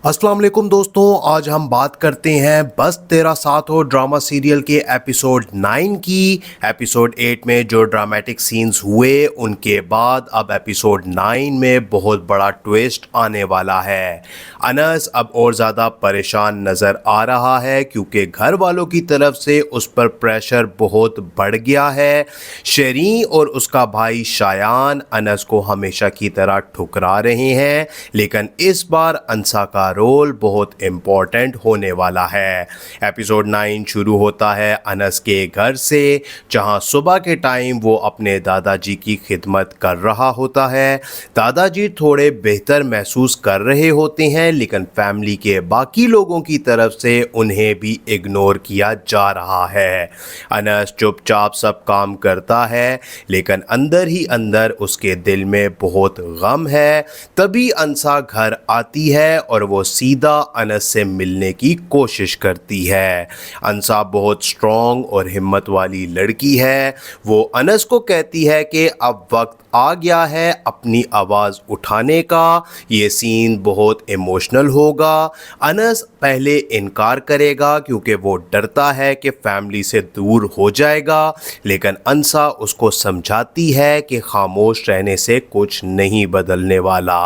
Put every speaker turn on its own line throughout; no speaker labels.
अस्सलाम वालेकुम दोस्तों, आज हम बात करते हैं बस तेरा साथ हो ड्रामा सीरियल के एपिसोड 9 की। एपिसोड 8 में जो ड्रामेटिक सीन्स हुए उनके बाद अब एपिसोड 9 में बहुत बड़ा ट्विस्ट आने वाला है। अनस अब और ज़्यादा परेशान नज़र आ रहा है क्योंकि घर वालों की तरफ से उस पर प्रेशर बहुत बढ़ गया है। शेरीन और उसका भाई शायान अनस को हमेशा की तरह ठुकरा रहे हैं, लेकिन इस बार अंसा का रोल बहुत इम्पोर्टेंट होने वाला है। एपिसोड 9 शुरू होता है अनस के घर से, जहां सुबह के टाइम वो अपने दादाजी की खिदमत कर रहा होता है। दादाजी थोड़े बेहतर महसूस कर रहे होते हैं, लेकिन फैमिली के बाकी लोगों की तरफ से उन्हें भी इग्नोर किया जा रहा है। अनस चुपचाप सब काम करता है, लेकिन अंदर ही अंदर उसके दिल में बहुत गम है। तभी अंसा घर आती है और वो सीधा अनस से मिलने की कोशिश करती है। अंसा बहुत स्ट्रॉन्ग और हिम्मत वाली लड़की है। वो अनस को कहती है कि अब वक्त आ गया है अपनी आवाज़ उठाने का। ये सीन बहुत इमोशनल होगा। अनस पहले इनकार करेगा क्योंकि वो डरता है कि फैमिली से दूर हो जाएगा, लेकिन अंसा उसको समझाती है कि खामोश रहने से कुछ नहीं बदलने वाला।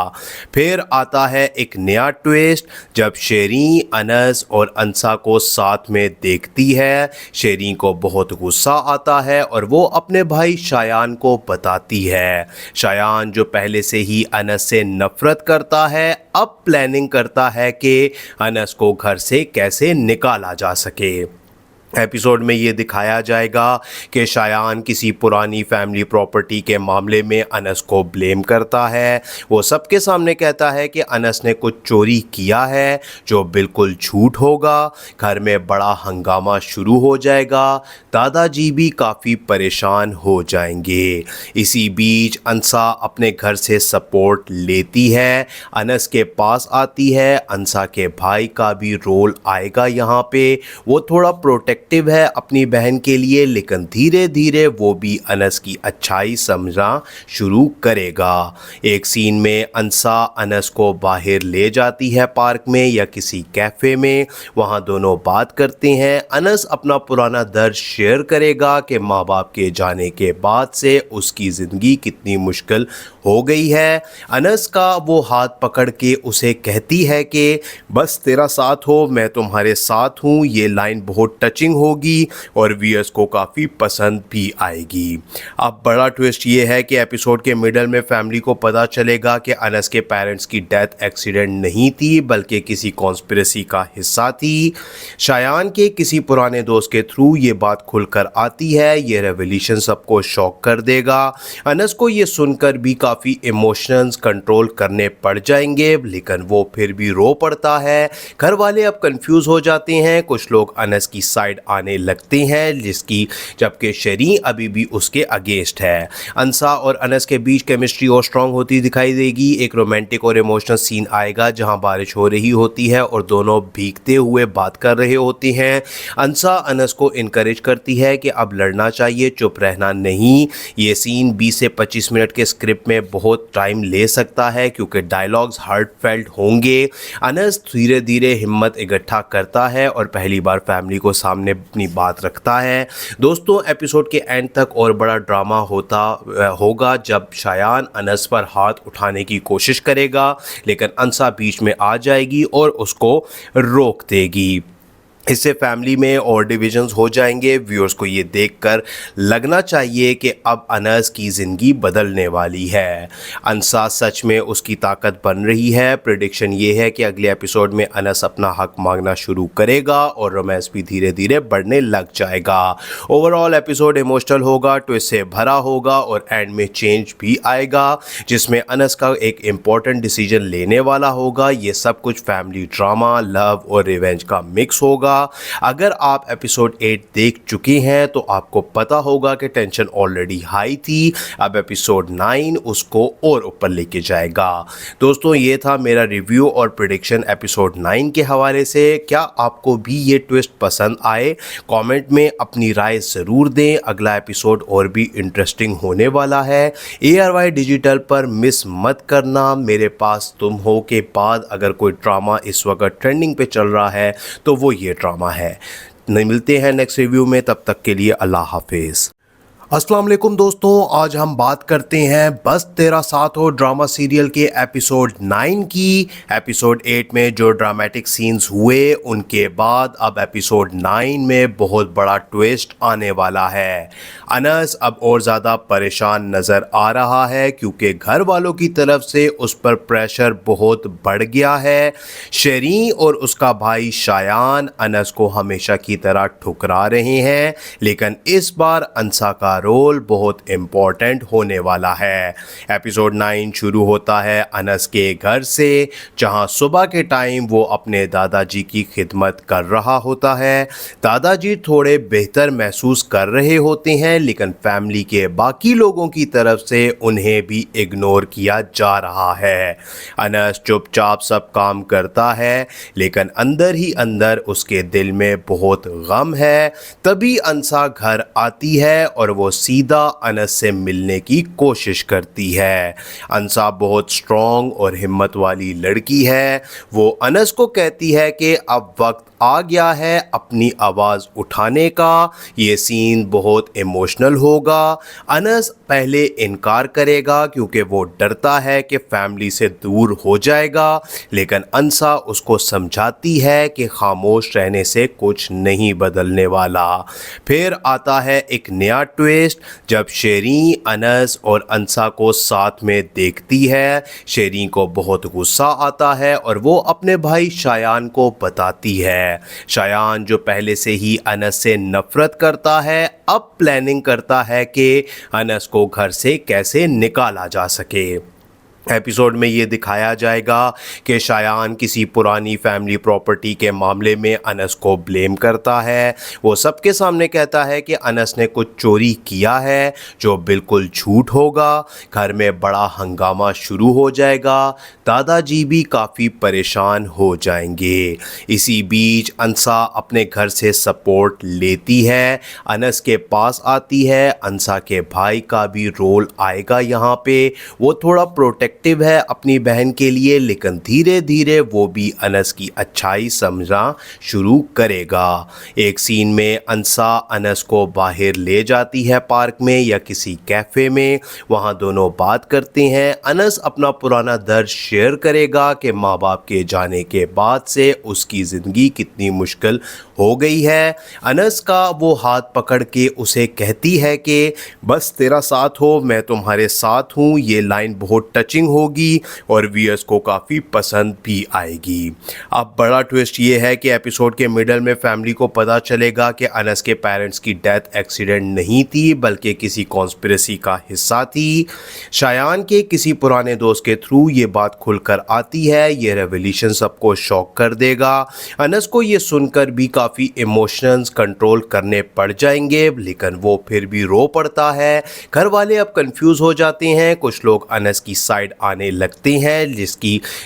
फिर आता है एक नया ट्विस्ट जब शेरीन अनस और अंसा को साथ में देखती है। शेरीन को बहुत गुस्सा आता है और वो अपने भाई शायान को बताती है। शायान जो पहले से ही अनस से नफरत करता है, अब प्लानिंग करता है कि अनस को घर से कैसे निकाला जा सके। एपिसोड में ये दिखाया जाएगा कि शायान किसी पुरानी फैमिली प्रॉपर्टी के मामले में अनस को ब्लेम करता है। वो सबके सामने कहता है कि अनस ने कुछ चोरी किया है, जो बिल्कुल झूठ होगा। घर में बड़ा हंगामा शुरू हो जाएगा। दादाजी भी काफ़ी परेशान हो जाएंगे। इसी बीच अंसा अपने घर से सपोर्ट लेती है, अनस के पास आती है। अंसा के भाई का भी रोल आएगा यहाँ पे। वो थोड़ा प्रोटेक्टिव है अपनी बहन के लिए, लेकिन धीरे धीरे वो भी अनस की अच्छाई समझना शुरू करेगा। एक सीन में अंसा अनस को बाहर ले जाती है पार्क में या किसी कैफ़े में। वहाँ दोनों बात करते हैं। अनस अपना पुराना दर्द शेयर करेगा कि माँ बाप के जाने के बाद से उसकी ज़िंदगी कितनी मुश्किल हो गई है। अनस का वो हाथ पकड़ के उसे कहती है कि बस तेरा साथ हो, मैं तुम्हारे साथ हूँ। ये लाइन बहुत टचिंग होगी और व्यूअर्स को काफ़ी पसंद भी आएगी। अब बड़ा ट्विस्ट ये है कि एपिसोड के मिडल में फैमिली को पता चलेगा कि अनस के पेरेंट्स की डेथ एक्सीडेंट नहीं थी, बल्कि किसी कॉन्स्पिरेसी का हिस्सा थी। शायान के किसी पुराने दोस्त के थ्रू ये बात खुलकर आती है। ये रेवल्यूशन सबको शॉक कर देगा। अनस को ये सुनकर भी काफ़ी इमोशंस कंट्रोल करने पड़ जाएंगे, लेकिन वो फिर भी रो पड़ता है। घर वाले अब कंफ्यूज हो जाते हैं। कुछ लोग अनस की साइड आने लगते हैं, जबकि शेरीन अभी भी उसके अगेंस्ट है। अंसा और अनस के बीच केमिस्ट्री और स्ट्रांग होती दिखाई देगी। एक रोमांटिक और इमोशनल सीन आएगा जहां बारिश हो रही होती है और दोनों भीगते हुए बात कर रहे होते हैं। अंसा अनस को इनकरेज करती है कि अब लड़ना चाहिए, चुप रहना नहीं। ये सीन 20 से 25 मिनट के स्क्रिप्ट में बहुत टाइम ले सकता है क्योंकि डायलॉग्स हार्टफेल्ट होंगे। अनस धीरे धीरे हिम्मत इकट्ठा करता है और पहली बार फैमिली को सामने अपनी बात रखता है। दोस्तों, एपिसोड के एंड तक और बड़ा ड्रामा होगा जब शायान अनस पर हाथ उठाने की कोशिश करेगा, लेकिन अंसा बीच में आ जाएगी और उसको रोक देगी। इससे फैमिली में और डिविजन्स हो जाएंगे। व्यूअर्स को ये देखकर लगना चाहिए कि अब अनस की ज़िंदगी बदलने वाली है। अंसा सच में उसकी ताकत बन रही है। प्रेडिक्शन ये है कि अगले एपिसोड में अनस अपना हक मांगना शुरू करेगा और रोमांस भी धीरे धीरे बढ़ने लग जाएगा। ओवरऑल एपिसोड इमोशनल होगा, ट्विस्ट से भरा होगा और एंड में चेंज भी आएगा जिसमें अनस का एक इम्पॉर्टेंट डिसीजन लेने वाला होगा। ये सब कुछ फैमिली ड्रामा, लव और रिवेंज का मिक्स होगा। होगा। अगर आप एपिसोड 8 देख चुके हैं तो आपको पता होगा कि टेंशन ऑलरेडी हाई थी, अब एपिसोड 9 उसको और ऊपर लेके जाएगा। दोस्तों, ये था मेरा रिव्यू और प्रेडिक्शन एपिसोड 9 के हवाले से। क्या आपको भी ये ट्विस्ट पसंद आए? कमेंट में अपनी राय ज़रूर दें। अगला एपिसोड और भी इंटरेस्टिंग होने वाला है। ARY डिजिटल पर मिस मत करना। मेरे पास तुम हो के बाद अगर कोई ड्रामा इस वक्त ट्रेंडिंग पे चल रहा है तो वो ये ड्रामा है। मिलते हैं नेक्स्ट रिव्यू में, तब तक के लिए अल्लाह हाफिज़। अस्सलाम वालेकुम दोस्तों, आज हम बात करते हैं बस तेरा साथ हो ड्रामा सीरियल के एपिसोड 9 की। एपिसोड 8 में जो ड्रामेटिक सीन्स हुए उनके बाद अब एपिसोड 9 में बहुत बड़ा ट्विस्ट आने वाला है। अनस अब और ज़्यादा परेशान नज़र आ रहा है क्योंकि घर वालों की तरफ से उस पर प्रेशर बहुत बढ़ गया है। शरीन और उसका भाई शायान अनस को हमेशा की तरह ठुकरा रहे हैं, लेकिन इस बार अंसा का रोल बहुत इम्पोर्टेंट होने वाला है। एपिसोड 9 शुरू होता है अनस के घर से, जहां सुबह के टाइम वो अपने दादाजी की खिदमत कर रहा होता है। दादाजी थोड़े बेहतर महसूस कर रहे होते हैं, लेकिन फैमिली के बाकी लोगों की तरफ से उन्हें भी इग्नोर किया जा रहा है। अनस चुपचाप सब काम करता है, लेकिन अंदर ही अंदर उसके दिल में बहुत गम है। तभी अंसा घर आती है और वो सीधा अनस से मिलने की कोशिश करती है। अंसा बहुत स्ट्रॉन्ग और हिम्मत वाली लड़की है। वो अनस को कहती है कि अब वक्त आ गया है अपनी आवाज़ उठाने का। ये सीन बहुत इमोशनल होगा। अनस पहले इनकार करेगा क्योंकि वो डरता है कि फैमिली से दूर हो जाएगा, लेकिन अंसा उसको समझाती है कि खामोश रहने से कुछ नहीं बदलने वाला। फिर आता है एक नया ट्विस्ट जब शेरीन अनस और अंसा को साथ में देखती है। शेरीन को बहुत गुस्सा आता है और वो अपने भाई शायान को बताती है। शायान जो पहले से ही अनस से नफरत करता है, अब प्लानिंग करता है कि अनस को घर से कैसे निकाला जा सके। एपिसोड में ये दिखाया जाएगा कि शायान किसी पुरानी फैमिली प्रॉपर्टी के मामले में अनस को ब्लेम करता है। वो सबके सामने कहता है कि अनस ने कुछ चोरी किया है, जो बिल्कुल झूठ होगा। घर में बड़ा हंगामा शुरू हो जाएगा। दादाजी भी काफ़ी परेशान हो जाएंगे। इसी बीच अंसा अपने घर से सपोर्ट लेती है, अनस के पास आती है। अंसा के भाई का भी रोल आएगा यहाँ पे। वो थोड़ा प्रोटेक्ट है अपनी बहन के लिए, लेकिन धीरे धीरे वो भी अनस की अच्छाई समझना शुरू करेगा। एक सीन में अंसा अनस को बाहर ले जाती है पार्क में या किसी कैफ़े में। वहाँ दोनों बात करते हैं। अनस अपना पुराना दर्द शेयर करेगा कि माँ बाप के जाने के बाद से उसकी ज़िंदगी कितनी मुश्किल हो गई है। अनस का वो हाथ पकड़ के उसे कहती है कि बस तेरा साथ हो, मैं तुम्हारे साथ हूँ। ये लाइन बहुत टचिंग होगी और व्यूअर्स को काफ़ी पसंद भी आएगी। अब बड़ा ट्विस्ट ये है कि एपिसोड के मिडल में फैमिली को पता चलेगा कि अनस के पेरेंट्स की डेथ एक्सीडेंट नहीं थी, बल्कि किसी कॉन्स्पिरेसी का हिस्सा थी। शायान के किसी पुराने दोस्त के थ्रू ये बात खुलकर आती है। ये रेवल्यूशन सबको शॉक कर देगा। अनस को ये सुनकर भी काफ़ी इमोशंस कंट्रोल करने पड़ जाएंगे, लेकिन वो फिर भी रो पड़ता है। घर वाले अब कंफ्यूज हो जाते हैं। कुछ लोग अनस की साइड आने लगते हैं,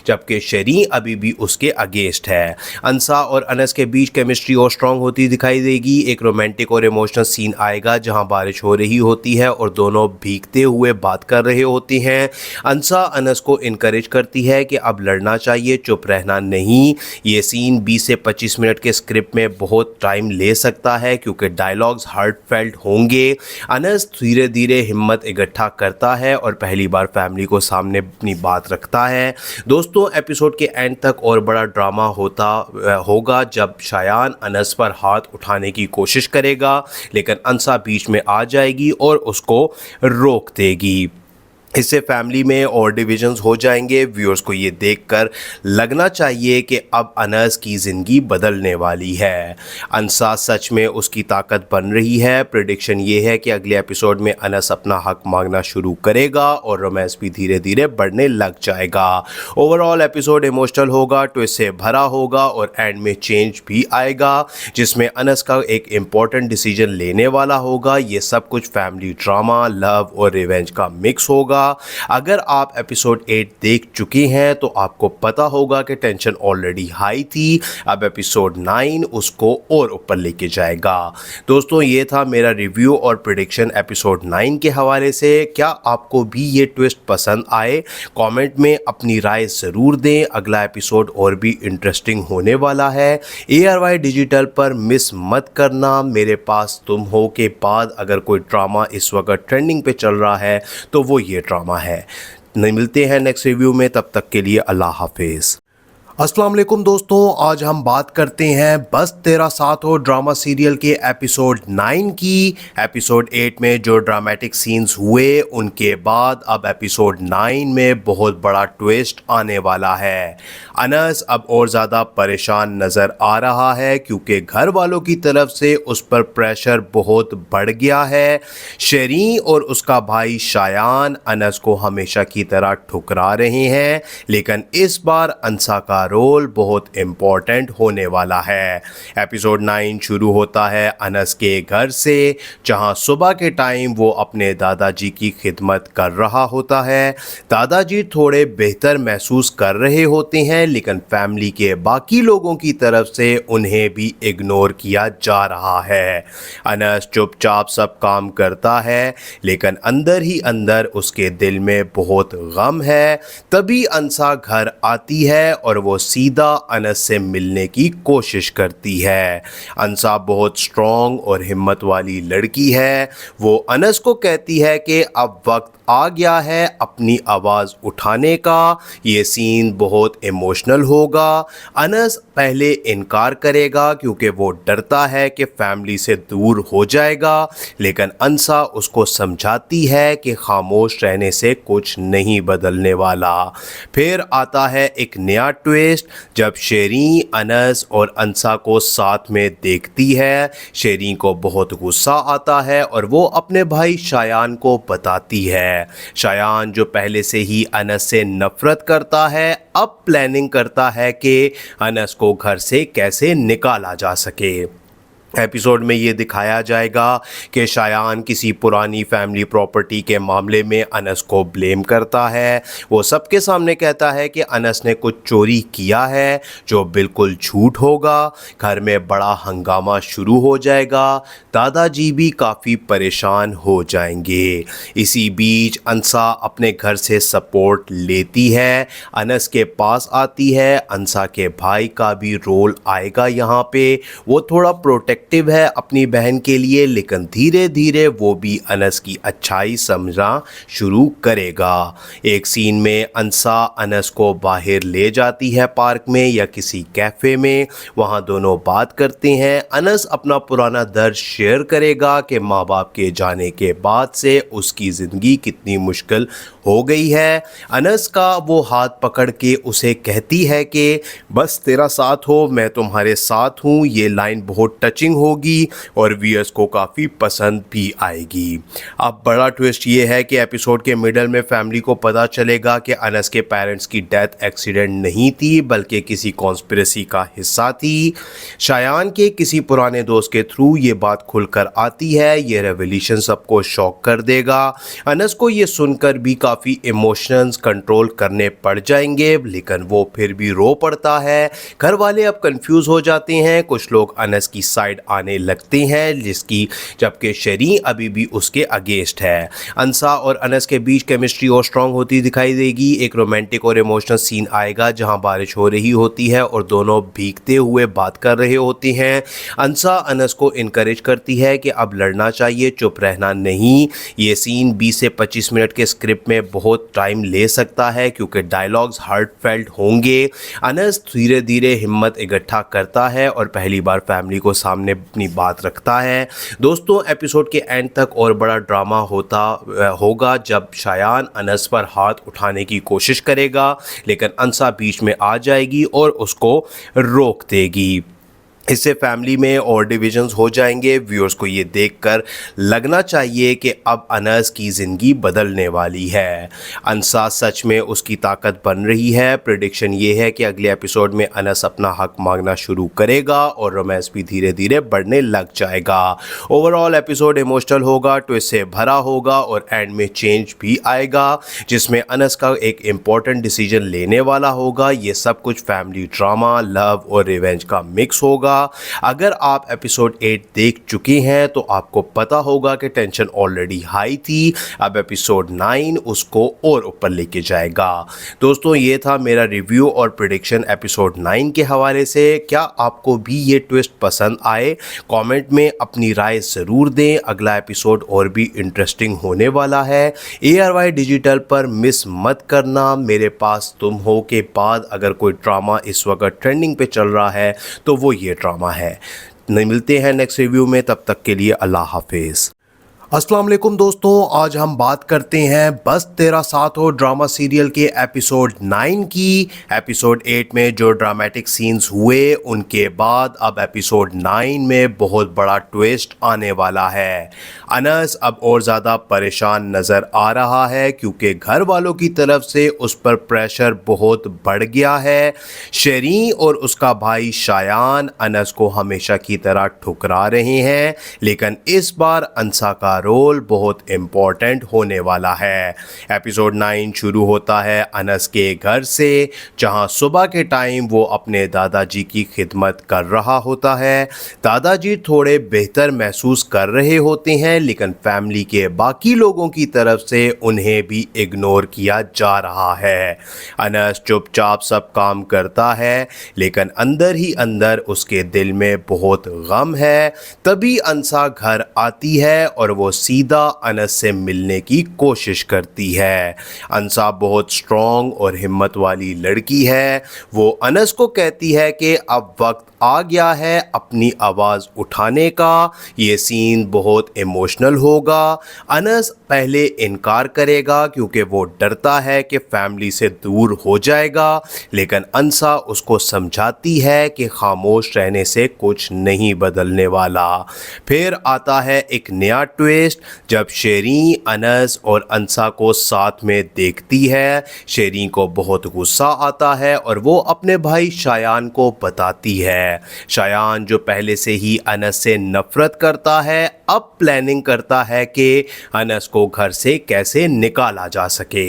जबकि शेरीन अभी भी उसके अगेंस्ट है। अंसा और अनस के बीच केमिस्ट्री और स्ट्रांग होती दिखाई देगी। एक रोमांटिक और इमोशनल सीन आएगा जहां बारिश हो रही होती है और दोनों भीगते हुए बात कर रहे होते हैं। अंसा अनस को इनकरेज करती है कि अब लड़ना चाहिए, चुप रहना नहीं। ये सीन 20 से 25 मिनट के स्क्रिप्ट में बहुत टाइम ले सकता है क्योंकि डायलॉग्स हार्टफेल्ट होंगे। अनस धीरे धीरे हिम्मत इकट्ठा करता है और पहली बार फैमिली को सामने अपनी बात रखता है। दोस्तों, एपिसोड के एंड तक और बड़ा ड्रामा होगा जब शायान अनस पर हाथ उठाने की कोशिश करेगा, लेकिन अंसा बीच में आ जाएगी और उसको रोक देगी। इससे फैमिली में और डिविजन्स हो जाएंगे। व्यूअर्स को ये देखकर लगना चाहिए कि अब अनस की ज़िंदगी बदलने वाली है। अनसा सच में उसकी ताकत बन रही है। प्रेडिक्शन ये है कि अगले एपिसोड में अनस अपना हक मांगना शुरू करेगा और रोमांस भी धीरे धीरे बढ़ने लग जाएगा। ओवरऑल एपिसोड इमोशनल होगा, ट्विस्ट से भरा होगा और एंड में चेंज भी आएगा जिसमें अनस का एक इम्पॉर्टेंट डिसीजन लेने वाला होगा। ये सब कुछ फैमिली ड्रामा, लव और रिवेंज का मिक्स होगा। अगर आप एपिसोड 8 देख चुके हैं तो आपको पता होगा कि टेंशन ऑलरेडी हाई थी। अब एपिसोड 9 उसको और ऊपर लेके जाएगा। दोस्तों, ये था मेरा रिव्यू और प्रेडिक्शन एपिसोड 9 के हवाले से। क्या आपको भी ये ट्विस्ट पसंद आए? कमेंट में अपनी राय ज़रूर दें। अगला एपिसोड और भी इंटरेस्टिंग होने वाला है। ARY डिजिटल पर मिस मत करना। मेरे पास तुम हो के बाद अगर कोई ड्रामा इस वक्त ट्रेंडिंग पे चल रहा है तो वो ये ड्रामा है। मिलते हैं नेक्स्ट रिव्यू में, तब तक के लिए अल्लाह हाफिज़। अस्सलाम वालेकुम दोस्तों, आज हम बात करते हैं बस तेरा साथ हो ड्रामा सीरियल के एपिसोड 9 की। एपिसोड 8 में जो ड्रामेटिक सीन्स हुए उनके बाद अब एपिसोड 9 में बहुत बड़ा ट्विस्ट आने वाला है। अनस अब और ज़्यादा परेशान नज़र आ रहा है क्योंकि घर वालों की तरफ से उस पर प्रेशर बहुत बढ़ गया है। शरीन और उसका भाई शायान अनस को हमेशा की तरह ठुकरा रहे हैं, लेकिन इस बार अंसा का रोल बहुत इम्पोर्टेंट होने वाला है। एपिसोड 9 शुरू होता है अनस के घर से, जहां सुबह के टाइम वो अपने दादाजी की खिदमत कर रहा होता है। दादाजी थोड़े बेहतर महसूस कर रहे होते हैं, लेकिन फैमिली के बाकी लोगों की तरफ से उन्हें भी इग्नोर किया जा रहा है। अनस चुपचाप सब काम करता है, लेकिन अंदर ही अंदर उसके दिल में बहुत गम है। तभी अंसा घर आती है और वो सीधा अनस से मिलने की कोशिश करती है। अंसा बहुत स्ट्रॉन्ग और हिम्मत वाली लड़की है। वो अनस को कहती है कि अब वक्त आ गया है अपनी आवाज़ उठाने का। ये सीन बहुत इमोशनल होगा। अनस पहले इनकार करेगा क्योंकि वो डरता है कि फैमिली से दूर हो जाएगा, लेकिन अंसा उसको समझाती है कि खामोश रहने से कुछ नहीं बदलने वाला। फिर आता है एक नया ट्विस्ट जब शेरीन अनस और अंसा को साथ में देखती है। शेरीन को बहुत गुस्सा आता है और वो अपने भाई शायान को बताती है। शायान जो पहले से ही अनस से नफरत करता है, अब प्लानिंग करता है कि अनस को घर से कैसे निकाला जा सके। एपिसोड में ये दिखाया जाएगा कि शायान किसी पुरानी फैमिली प्रॉपर्टी के मामले में अनस को ब्लेम करता है। वो सबके सामने कहता है कि अनस ने कुछ चोरी किया है, जो बिल्कुल झूठ होगा। घर में बड़ा हंगामा शुरू हो जाएगा। दादाजी भी काफ़ी परेशान हो जाएंगे। इसी बीच अंसा अपने घर से सपोर्ट लेती है, अनस के पास आती है। अंसा के भाई का भी रोल आएगा यहाँ पे। वो थोड़ा प्रोटेक्टिव है अपनी बहन के लिए, लेकिन धीरे धीरे वो भी अनस की अच्छाई समझना शुरू करेगा। एक सीन में अंसा अनस को बाहर ले जाती है पार्क में या किसी कैफ़े में। वहाँ दोनों बात करते हैं। अनस अपना पुराना दर्द शेयर करेगा कि माँ बाप के जाने के बाद से उसकी ज़िंदगी कितनी मुश्किल हो गई है। अनस का वो हाथ पकड़ के उसे कहती है कि बस तेरा साथ हो, मैं तुम्हारे साथ हूँ। ये लाइन बहुत टचिंग होगी और व्यूअर्स को काफ़ी पसंद भी आएगी। अब बड़ा ट्विस्ट ये है कि एपिसोड के मिडल में फैमिली को पता चलेगा कि अनस के पेरेंट्स की डेथ एक्सीडेंट नहीं थी, बल्कि किसी कॉन्स्पिरेसी का हिस्सा थी। शायान के किसी पुराने दोस्त के थ्रू ये बात खुलकर आती है। ये रेवल्यूशन सबको शॉक कर देगा। अनस को ये सुनकर भी काफ़ी इमोशंस कंट्रोल करने पड़ जाएंगे, लेकिन वो फिर भी रो पड़ता है। घर वाले अब कंफ्यूज हो जाते हैं। कुछ लोग अनस की साइड आने लगते हैं, जबकि शरीन अभी भी उसके अगेंस्ट है। अंसा और अनस के बीच केमिस्ट्री और स्ट्रांग होती दिखाई देगी। एक रोमांटिक और इमोशनल सीन आएगा जहां बारिश हो रही होती है और दोनों भीगते हुए बात कर रहे होते हैं। अंसा अनस को इनकरेज करती है कि अब लड़ना चाहिए, चुप रहना नहीं। ये सीन 20 से 25 मिनट के स्क्रिप्ट में बहुत टाइम ले सकता है क्योंकि डायलॉग्स हार्टफेल्ट होंगे। अनस धीरे धीरे हिम्मत इकट्ठा करता है और पहली बार फैमिली को सामने सामने अपनी बात रखता है। दोस्तों एपिसोड के एंड तक और बड़ा ड्रामा होगा जब शायान अनस पर हाथ उठाने की कोशिश करेगा, लेकिन अंसा बीच में आ जाएगी और उसको रोक देगी। इससे फैमिली में और डिविजन्स हो जाएंगे। व्यूअर्स को ये देखकर लगना चाहिए कि अब अनस की ज़िंदगी बदलने वाली है। अंसा सच में उसकी ताकत बन रही है। प्रेडिक्शन ये है कि अगले एपिसोड में अनस अपना हक मांगना शुरू करेगा और रोमांस भी धीरे धीरे बढ़ने लग जाएगा। ओवरऑल एपिसोड इमोशनल होगा, ट्विस्ट से भरा होगा और एंड में चेंज भी आएगा जिसमें अनस का एक इम्पॉर्टेंट डिसीजन लेने वाला होगा। ये सब कुछ फैमिली ड्रामा, लव और रिवेंज का मिक्स होगा। अगर आप एपिसोड 8 देख चुके हैं तो आपको पता होगा कि टेंशन ऑलरेडी हाई थी। अब एपिसोड 9 उसको और ऊपर लेके जाएगा। दोस्तों ये था मेरा रिव्यू और प्रेडिक्शन एपिसोड 9 के हवाले से। क्या आपको भी ये ट्विस्ट पसंद आए? कमेंट में अपनी राय ज़रूर दें। अगला एपिसोड और भी इंटरेस्टिंग होने वाला है। ARY डिजिटल पर मिस मत करना। मेरे पास तुम हो के बाद अगर कोई ड्रामा इस वक्त ट्रेंडिंग पे चल रहा है तो वो ये ड्रामा है। मिलते हैं नेक्स्ट रिव्यू में, तब तक के लिए अल्लाह हाफिज़। अस्सलाम वालेकुम दोस्तों, आज हम बात करते हैं बस तेरा साथ हो ड्रामा सीरियल के एपिसोड 9 की। एपिसोड 8 में जो ड्रामेटिक सीन्स हुए उनके बाद अब एपिसोड 9 में बहुत बड़ा ट्विस्ट आने वाला है। अनस अब और ज़्यादा परेशान नज़र आ रहा है क्योंकि घर वालों की तरफ से उस पर प्रेशर बहुत बढ़ गया है। शेरीन और उसका भाई शायान अनस को हमेशा की तरह ठुकरा रहे हैं, लेकिन इस बार अंसा का रोल बहुत इम्पोर्टेंट होने वाला है। एपिसोड 9 शुरू होता है अनस के घर से, जहां सुबह के टाइम वो अपने दादाजी की खिदमत कर रहा होता है। दादाजी थोड़े बेहतर महसूस कर रहे होते हैं, लेकिन फैमिली के बाकी लोगों की तरफ से उन्हें भी इग्नोर किया जा रहा है। अनस चुपचाप सब काम करता है, लेकिन अंदर ही अंदर उसके दिल में बहुत गम है। तभी अंसा घर आती है और वो सीधा अनस से मिलने की कोशिश करती है। अंसा बहुत स्ट्रॉन्ग और हिम्मत वाली लड़की है। वो अनस को कहती है कि अब वक्त आ गया है अपनी आवाज़ उठाने का। ये सीन बहुत इमोशनल होगा। अनस पहले इनकार करेगा क्योंकि वो डरता है कि फैमिली से दूर हो जाएगा, लेकिन अंसा उसको समझाती है कि खामोश रहने से कुछ नहीं बदलने वाला। फिर आता है एक नया ट्विस्ट जब शेरीन अनस और अंसा को साथ में देखती है। शेरीन को बहुत गुस्सा आता है और वो अपने भाई शायान को बताती है। शायान जो पहले से ही अनस से नफरत करता है, अब प्लानिंग करता है कि अनस को घर से कैसे निकाला जा सके।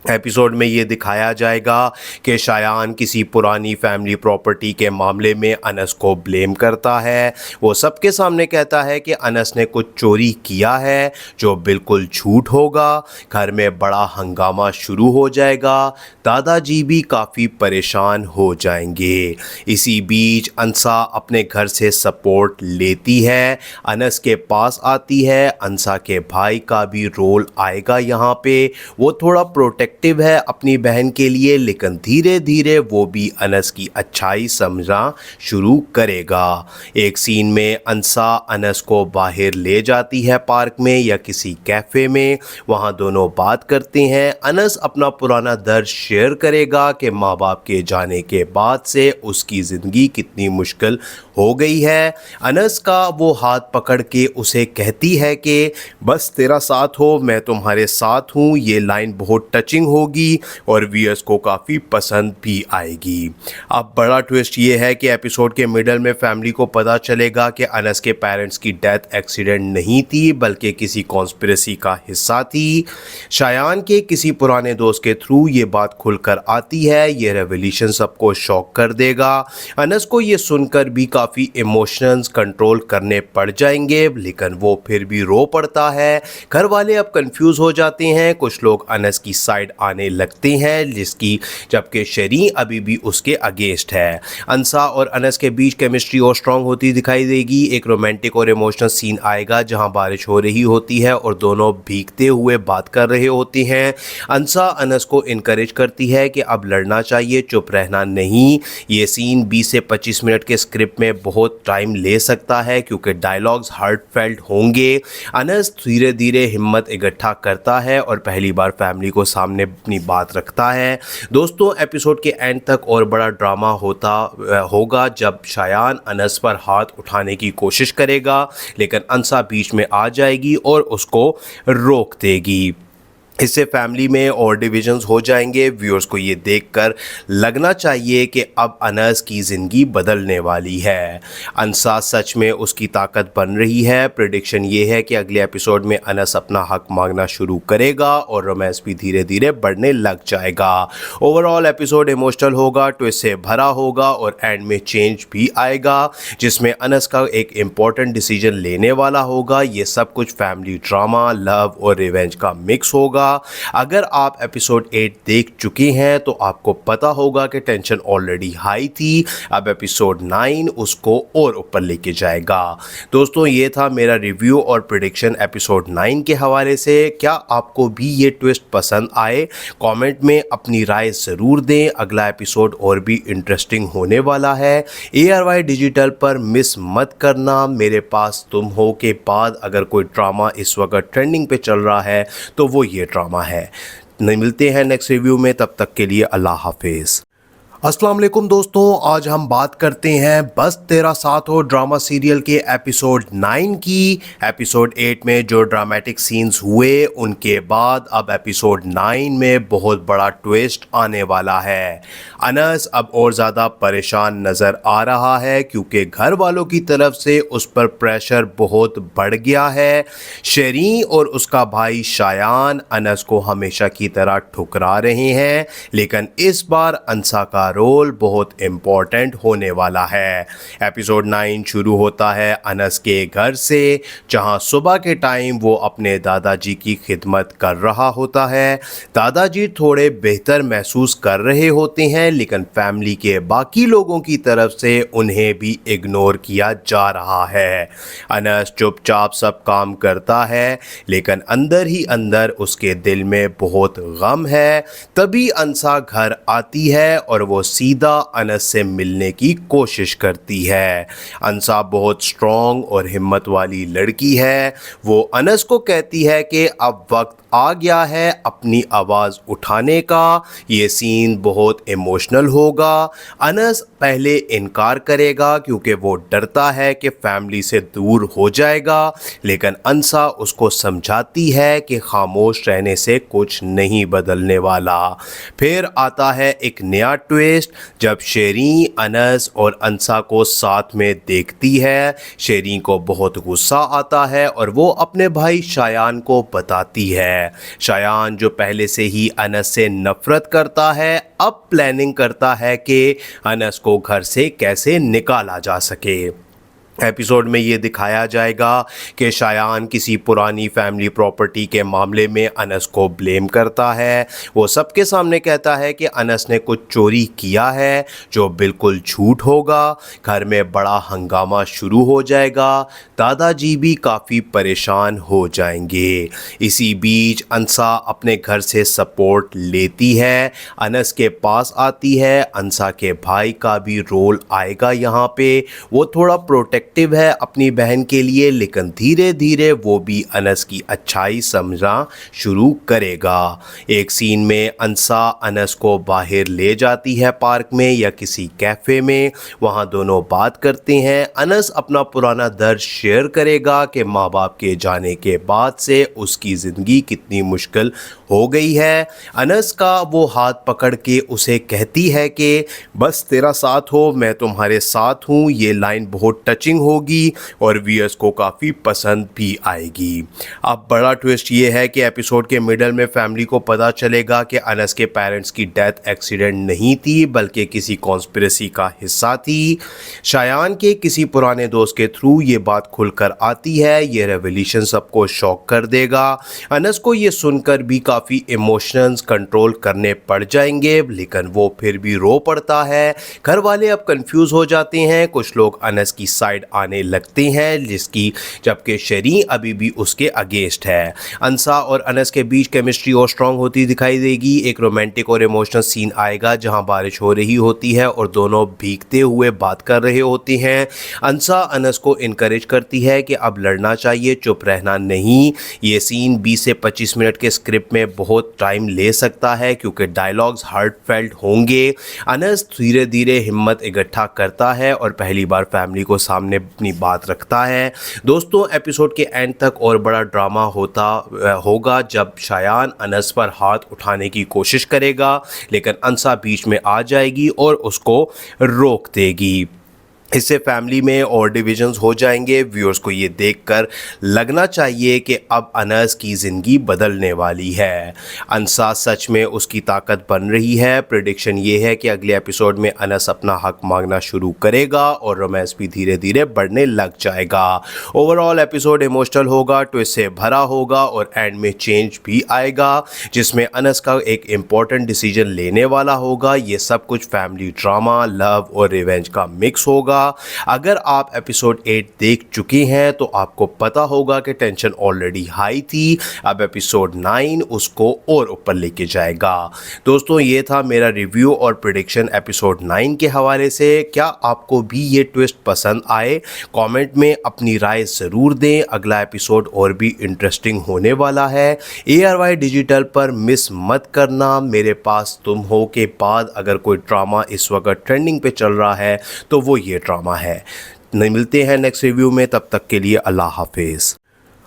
एपिसोड में ये दिखाया जाएगा कि शायान किसी पुरानी फैमिली प्रॉपर्टी के मामले में अनस को ब्लेम करता है। वो सबके सामने कहता है कि अनस ने कुछ चोरी किया है, जो बिल्कुल झूठ होगा। घर में बड़ा हंगामा शुरू हो जाएगा। दादाजी भी काफ़ी परेशान हो जाएंगे। इसी बीच अंसा अपने घर से सपोर्ट लेती है, अनस के पास आती है। अंसा के भाई का भी रोल आएगा यहाँ पे। वो थोड़ा प्रोटेक्ट है अपनी बहन के लिए, लेकिन धीरे धीरे वो भी अनस की अच्छाई समझना शुरू करेगा। एक सीन में अंसा अनस को बाहर ले जाती है पार्क में या किसी कैफ़े में। वहाँ दोनों बात करते हैं। अनस अपना पुराना दर्द शेयर करेगा कि माँ बाप के जाने के बाद से उसकी ज़िंदगी कितनी मुश्किल हो गई है। अनस का वो हाथ पकड़ के उसे कहती है कि बस तेरा साथ हो, मैं तुम्हारे साथ हूँ। ये लाइन बहुत टचिंग होगी और व्यूअर्स को काफ़ी पसंद भी आएगी। अब बड़ा ट्विस्ट ये है कि एपिसोड के मिडल में फैमिली को पता चलेगा कि अनस के पेरेंट्स की डेथ एक्सीडेंट नहीं थी, बल्कि किसी कॉन्स्पिरेसी का हिस्सा थी। शायान के किसी पुराने दोस्त के थ्रू ये बात खुलकर आती है। ये रेवल्यूशन सबको शॉक कर देगा। अनस को ये सुनकर भी काफ़ी इमोशंस कंट्रोल करने पड़ जाएंगे, लेकिन वो फिर भी रो पड़ता है। घर वाले अब कंफ्यूज हो जाते हैं। कुछ लोग अनस की साइड आने लगते हैं जिसकी जबकि शेरीन अभी भी उसके अगेंस्ट है। अंसा और अनस के बीच केमिस्ट्री और स्ट्रॉन्ग होती दिखाई देगी। एक रोमांटिक और इमोशनल सीन आएगा जहां बारिश हो रही होती है और दोनों भीगते हुए बात कर रहे होते हैं। अंसा अनस को इनकरेज करती है कि अब लड़ना चाहिए, चुप रहना नहीं। ये सीन 20 से 25 मिनट के स्क्रिप्ट में बहुत टाइम ले सकता है क्योंकि डायलॉग्स हार्टफेल्ट होंगे। अनस धीरे धीरे हिम्मत इकट्ठा करता है और पहली बार फैमिली को सामने अपनी बात रखता है। दोस्तों, एपिसोड के एंड तक और बड़ा ड्रामा होगा जब शायान अनस पर हाथ उठाने की कोशिश करेगा, लेकिन अंसा बीच में आ जाएगी और उसको रोक देगी। इससे फैमिली में और डिविजन्स हो जाएंगे। व्यूअर्स को ये देखकर लगना चाहिए कि अब अनस की ज़िंदगी बदलने वाली है। अंसा सच में उसकी ताकत बन रही है। प्रेडिक्शन ये है कि अगले एपिसोड में अनस अपना हक मांगना शुरू करेगा और रोमांस भी धीरे धीरे बढ़ने लग जाएगा। ओवरऑल एपिसोड इमोशनल होगा, ट्विस्ट से भरा होगा और एंड में चेंज भी आएगा जिसमें अनस का एक इम्पॉर्टेंट डिसीजन लेने वाला होगा। ये सब कुछ फैमिली ड्रामा, लव और रिवेंज का मिक्स होगा। अगर आप एपिसोड 8 देख चुके हैं तो आपको पता होगा कि टेंशन ऑलरेडी हाई थी। अब एपिसोड 9 उसको और ऊपर लेके जाएगा। दोस्तों, ये था मेरा रिव्यू और प्रेडिक्शन एपिसोड 9 के हवाले से। क्या आपको भी ये ट्विस्ट पसंद आए? कमेंट में अपनी राय ज़रूर दें। अगला एपिसोड और भी इंटरेस्टिंग होने वाला है। ARY डिजिटल पर मिस मत करना। मेरे पास तुम हो के बाद अगर कोई ड्रामा इस वक्त ट्रेंडिंग पे चल रहा है तो वो ये ड्रामा है। मिलते हैं नेक्स्ट रिव्यू में, तब तक के लिए अल्लाह हाफिज़। अस्सलाम वालेकुम दोस्तों, आज हम बात करते हैं बस तेरा साथ हो ड्रामा सीरियल के एपिसोड 9 की। एपिसोड 8 में जो ड्रामेटिक सीन्स हुए उनके बाद अब एपिसोड 9 में बहुत बड़ा ट्विस्ट आने वाला है। अनस अब और ज़्यादा परेशान नज़र आ रहा है क्योंकि घर वालों की तरफ से उस पर प्रेशर बहुत बढ़ गया है। शेरीन और उसका भाई शायान अनस को हमेशा की तरह ठुकरा रहे हैं, लेकिन इस बार अंसा का रोल बहुत इम्पोर्टेंट होने वाला है। एपिसोड 9 शुरू होता है अनस के घर से, जहां सुबह के टाइम वो अपने दादाजी की खिदमत कर रहा होता है। दादाजी थोड़े बेहतर महसूस कर रहे होते हैं, लेकिन फैमिली के बाकी लोगों की तरफ से उन्हें भी इग्नोर किया जा रहा है। अनस चुपचाप सब काम करता है, लेकिन अंदर ही अंदर उसके दिल में बहुत गम है। तभी अंसा घर आती है और वो सीधा अनस से मिलने की कोशिश करती है। अंसा बहुत स्ट्रॉन्ग और हिम्मत वाली लड़की है। वो अनस को कहती है कि अब वक्त आ गया है अपनी आवाज़ उठाने का। ये सीन बहुत इमोशनल होगा। अनस पहले इनकार करेगा क्योंकि वो डरता है कि फैमिली से दूर हो जाएगा, लेकिन अंसा उसको समझाती है कि खामोश रहने से कुछ नहीं बदलने वाला। फिर आता है एक नया ट्विस्ट जब शेरीन अनस और अंसा को साथ में देखती है। शेरीन को बहुत गुस्सा आता है और वो अपने भाई शायान को बताती है। शायान जो पहले से ही अनस से नफरत करता है, अब प्लानिंग करता है कि अनस को घर से कैसे निकाला जा सके। एपिसोड में ये दिखाया जाएगा कि शायान किसी पुरानी फैमिली प्रॉपर्टी के मामले में अनस को ब्लेम करता है। वो सबके सामने कहता है कि अनस ने कुछ चोरी किया है, जो बिल्कुल झूठ होगा। घर में बड़ा हंगामा शुरू हो जाएगा। दादाजी भी काफ़ी परेशान हो जाएंगे। इसी बीच अंसा अपने घर से सपोर्ट लेती है, अनस के पास आती है। अंसा के भाई का भी रोल आएगा यहाँ पे। वो थोड़ा प्रोटेक्टिव है अपनी बहन के लिए, लेकिन धीरे धीरे वो भी अनस की अच्छाई समझना शुरू करेगा। एक सीन में अंसा अनस को बाहर ले जाती है पार्क में या किसी कैफ़े में। वहाँ दोनों बात करते हैं। अनस अपना पुराना दर्द शेयर करेगा कि माँ बाप के जाने के बाद से उसकी ज़िंदगी कितनी मुश्किल हो गई है। अनस का वो हाथ पकड़ के उसे कहती है कि बस तेरा साथ हो, मैं तुम्हारे साथ हूँ। ये लाइन बहुत टचिंग इंटरेस्टिंग होगी और व्यूअर्स को काफ़ी पसंद भी आएगी। अब बड़ा ट्विस्ट ये है कि एपिसोड के मिडल में फैमिली को पता चलेगा कि अनस के पेरेंट्स की डेथ एक्सीडेंट नहीं थी बल्कि किसी कॉन्स्पिरेसी का हिस्सा थी। शायान के किसी पुराने दोस्त के थ्रू ये बात खुलकर आती है। ये रेवलेशन सबको शॉक कर देगा। अनस को ये सुनकर भी काफ़ी इमोशंस कंट्रोल करने पड़ जाएंगे, लेकिन वो फिर भी रो पड़ता है। घर वाले अब कंफ्यूज हो जाते हैं। कुछ लोग अनस की साइड आने लगते हैं जबकि शेरी अभी भी उसके अगेंस्ट है। अंसा और अनस के बीच केमिस्ट्री और स्ट्रांग होती दिखाई देगी। एक रोमांटिक और इमोशनल सीन आएगा जहां बारिश हो रही होती है और दोनों भीगते हुए बात कर रहे होते हैं। अंसा अनस को इनकरेज करती है कि अब लड़ना चाहिए, चुप रहना नहीं। ये सीन 20 से 25 मिनट के स्क्रिप्ट में बहुत टाइम ले सकता है क्योंकि डायलॉग्स हार्टफेल्ट होंगे। अनस धीरे धीरे हिम्मत इकट्ठा करता है और पहली बार फैमिली को सामने अपनी बात रखता है। दोस्तों, एपिसोड के एंड तक और बड़ा ड्रामा होगा जब शायान अनस पर हाथ उठाने की कोशिश करेगा, लेकिन अंसा बीच में आ जाएगी और उसको रोक देगी। इससे फैमिली में और डिविजन्स हो जाएंगे। व्यूअर्स को ये देखकर लगना चाहिए कि अब अनस की ज़िंदगी बदलने वाली है। अंसा सच में उसकी ताकत बन रही है। प्रेडिक्शन ये है कि अगले एपिसोड में अनस अपना हक मांगना शुरू करेगा और रोमांस भी धीरे धीरे बढ़ने लग जाएगा। ओवरऑल एपिसोड इमोशनल होगा, ट्विस्ट से भरा होगा और एंड में चेंज भी आएगा जिसमें अनस का एक इम्पॉर्टेंट डिसीजन लेने वाला होगा। ये सब कुछ फैमिली ड्रामा, लव और रिवेंज का मिक्स होगा। अगर आप एपिसोड 8 देख चुके हैं तो आपको पता होगा कि टेंशन ऑलरेडी हाई थी। अब एपिसोड 9 उसको और ऊपर लेके जाएगा। दोस्तों, ये था मेरा रिव्यू और प्रेडिक्शन एपिसोड 9 के हवाले से। क्या आपको भी ये ट्विस्ट पसंद आए? कमेंट में अपनी राय ज़रूर दें। अगला एपिसोड और भी इंटरेस्टिंग होने वाला है। ARY डिजिटल पर मिस मत करना। मेरे पास तुम हो के बाद अगर कोई ड्रामा इस वक्त ट्रेंडिंग पे चल रहा है तो वो ये ड्रामा है। मिलते हैं नेक्स्ट रिव्यू में, तब तक के लिए अल्लाह हाफिज़।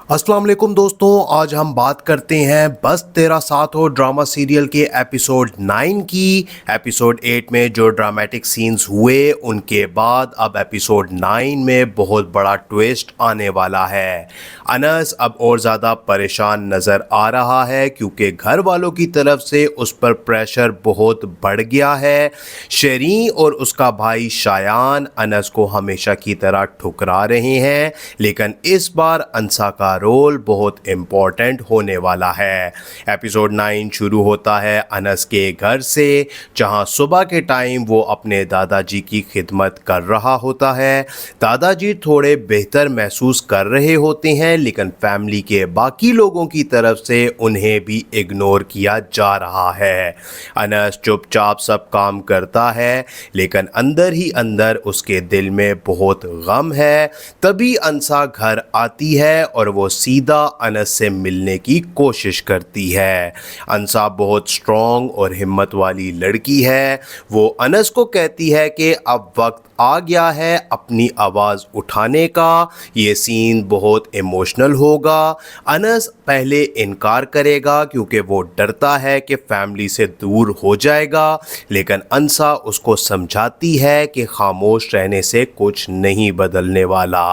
अस्सलाम वालेकुम दोस्तों, आज हम बात करते हैं बस तेरा साथ हो ड्रामा सीरियल के एपिसोड 9 की। एपिसोड 8 में जो ड्रामेटिक सीन्स हुए उनके बाद अब एपिसोड 9 में बहुत बड़ा ट्विस्ट आने वाला है। अनस अब और ज़्यादा परेशान नज़र आ रहा है क्योंकि घर वालों की तरफ से उस पर प्रेशर बहुत बढ़ गया है। शेरी और उसका भाई शायान अनस को हमेशा की तरह ठुकरा रहे हैं, लेकिन इस बार अंसा का रोल बहुत इम्पोर्टेंट होने वाला है। एपिसोड 9 शुरू होता है अनस के घर से, जहां सुबह के टाइम वो अपने दादाजी की खिदमत कर रहा होता है। दादाजी थोड़े बेहतर महसूस कर रहे होते हैं, लेकिन फैमिली के बाकी लोगों की तरफ से उन्हें भी इग्नोर किया जा रहा है। अनस चुपचाप सब काम करता है, लेकिन अंदर ही अंदर उसके दिल में बहुत गम है। तभी अंसा घर आती है और वो सीधा अनस से मिलने की कोशिश करती है। अंसा बहुत स्ट्रॉन्ग और हिम्मत वाली लड़की है। वो अनस को कहती है कि अब वक्त आ गया है अपनी आवाज़ उठाने का। ये सीन बहुत इमोशनल होगा। अनस पहले इनकार करेगा क्योंकि वो डरता है कि फैमिली से दूर हो जाएगा, लेकिन अंसा उसको समझाती है कि खामोश रहने से कुछ नहीं बदलने वाला।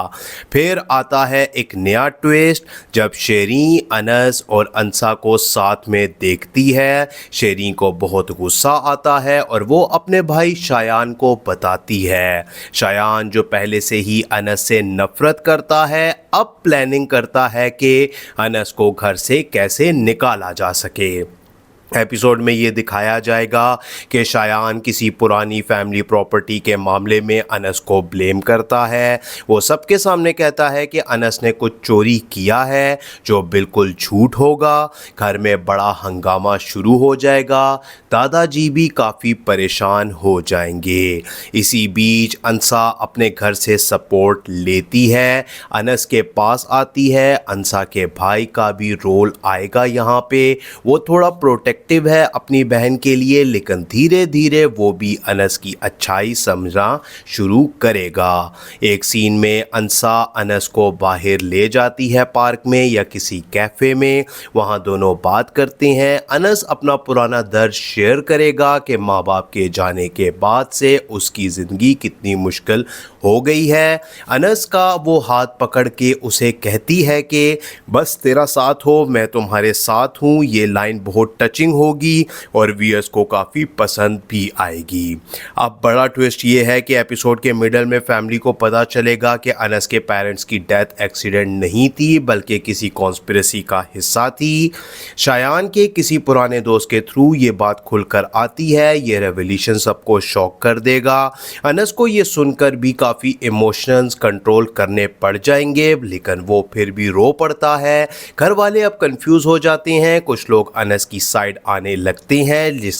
फिर आता है एक नया ट्विस्ट जब शेरी अनस और अंसा को साथ में देखती है। शेरी को बहुत गुस्सा आता है और वो अपने भाई शायान को बताती है। शायान जो पहले से ही अनस से नफरत करता है, अब प्लानिंग करता है कि अनस को घर से कैसे निकाला जा सके। एपिसोड में ये दिखाया जाएगा कि शायान किसी पुरानी फैमिली प्रॉपर्टी के मामले में अनस को ब्लेम करता है। वो सबके सामने कहता है कि अनस ने कुछ चोरी किया है, जो बिल्कुल झूठ होगा। घर में बड़ा हंगामा शुरू हो जाएगा। दादाजी भी काफ़ी परेशान हो जाएंगे। इसी बीच अंसा अपने घर से सपोर्ट लेती है, अनस के पास आती है। अंसा के भाई का भी रोल आएगा यहाँ पे। वो थोड़ा प्रोटेक्ट प्रोटेक्टिव है अपनी बहन के लिए, लेकिन धीरे धीरे वो भी अनस की अच्छाई समझना शुरू करेगा। एक सीन में अंसा अनस को बाहर ले जाती है पार्क में या किसी कैफ़े में, वहाँ दोनों बात करते हैं। अनस अपना पुराना दर्द शेयर करेगा कि माँ बाप के जाने के बाद से उसकी ज़िंदगी कितनी मुश्किल हो गई है। अनस का वो हाथ पकड़ के उसे कहती है कि बस तेरा साथ हो, मैं तुम्हारे साथ हूँ। ये लाइन बहुत टचिंग होगी और व्यूअर्स को काफ़ी पसंद भी आएगी। अब बड़ा ट्विस्ट ये है कि एपिसोड के मिडल में फैमिली को पता चलेगा कि अनस के पेरेंट्स की डेथ एक्सीडेंट नहीं थी बल्कि किसी कॉन्स्पिरेसी का हिस्सा थी। शायान के किसी पुराने दोस्त के थ्रू ये बात खुलकर आती है। ये रेवलेशन सबको शॉक कर देगा। अनस को ये सुनकर भी काफ़ी इमोशंस कंट्रोल करने पड़ जाएंगे, लेकिन वो फिर भी रो पड़ता है। घर वाले अब कंफ्यूज हो जाते हैं। कुछ लोग अनस की साइड आने लगते हैं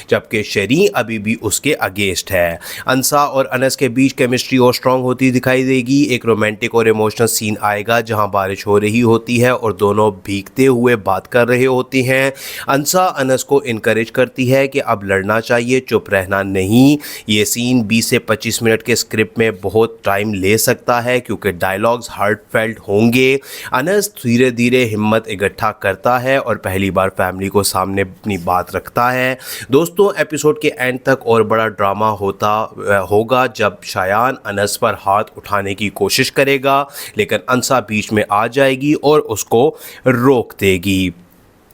जबकि शरीन अभी भी उसके अगेंस्ट है। अंसा और अनस के बीच केमिस्ट्री और स्ट्रांग होती दिखाई देगी। एक रोमांटिक और इमोशनल सीन आएगा जहां बारिश हो रही होती है और दोनों भीगते हुए बात कर रहे होते हैं। अंसा अनस को इनकरेज करती है कि अब लड़ना चाहिए, चुप रहना नहीं। ये सीन 20 से 25 मिनट के स्क्रिप्ट में बहुत टाइम ले सकता है क्योंकि डायलॉग्स हार्टफेल्ट होंगे। अनस धीरे धीरे हिम्मत इकट्ठा करता है और पहली बार फैमिली को सामने अपनी बात रखता है। दोस्तों, एपिसोड के एंड तक और बड़ा ड्रामा होगा जब शायान अनस पर हाथ उठाने की कोशिश करेगा, लेकिन अंसा बीच में आ जाएगी और उसको रोक देगी।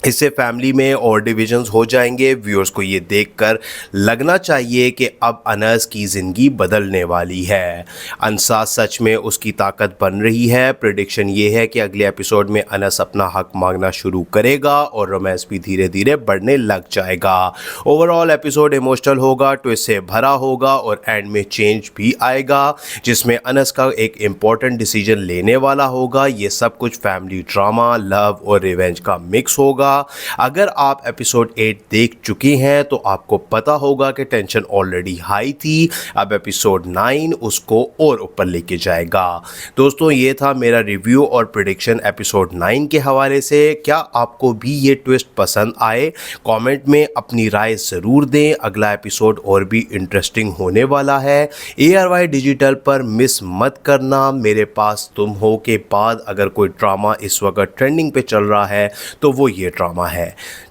इससे फैमिली में और डिविजन्स हो जाएंगे। व्यूअर्स को ये देखकर लगना चाहिए कि अब अनस की ज़िंदगी बदलने वाली है। अंसा सच में उसकी ताकत बन रही है। प्रेडिक्शन ये है कि अगले एपिसोड में अनस अपना हक मांगना शुरू करेगा और रोमांस भी धीरे धीरे बढ़ने लग जाएगा। ओवरऑल एपिसोड इमोशनल होगा, ट्विस्ट से भरा होगा और एंड में चेंज भी आएगा जिसमें अनस का एक इम्पॉर्टेंट डिसीजन लेने वाला होगा। ये सब कुछ फैमिली ड्रामा, लव और रिवेंज का मिक्स होगा। अगर आप एपिसोड 8 देख चुके हैं तो आपको पता होगा कि टेंशन ऑलरेडी हाई थी। अब एपिसोड 9 उसको और ऊपर लेके जाएगा। दोस्तों, ये था मेरा रिव्यू और प्रेडिक्शन एपिसोड 9 के हवाले से। क्या आपको भी ये ट्विस्ट पसंद आए? कमेंट में अपनी राय ज़रूर दें। अगला एपिसोड और भी इंटरेस्टिंग होने वाला है। ARY डिजिटल पर मिस मत करना। मेरे पास तुम हो के बाद अगर कोई ड्रामा इस वक्त ट्रेंडिंग पे चल रहा है तो वो ये ड्रामा है।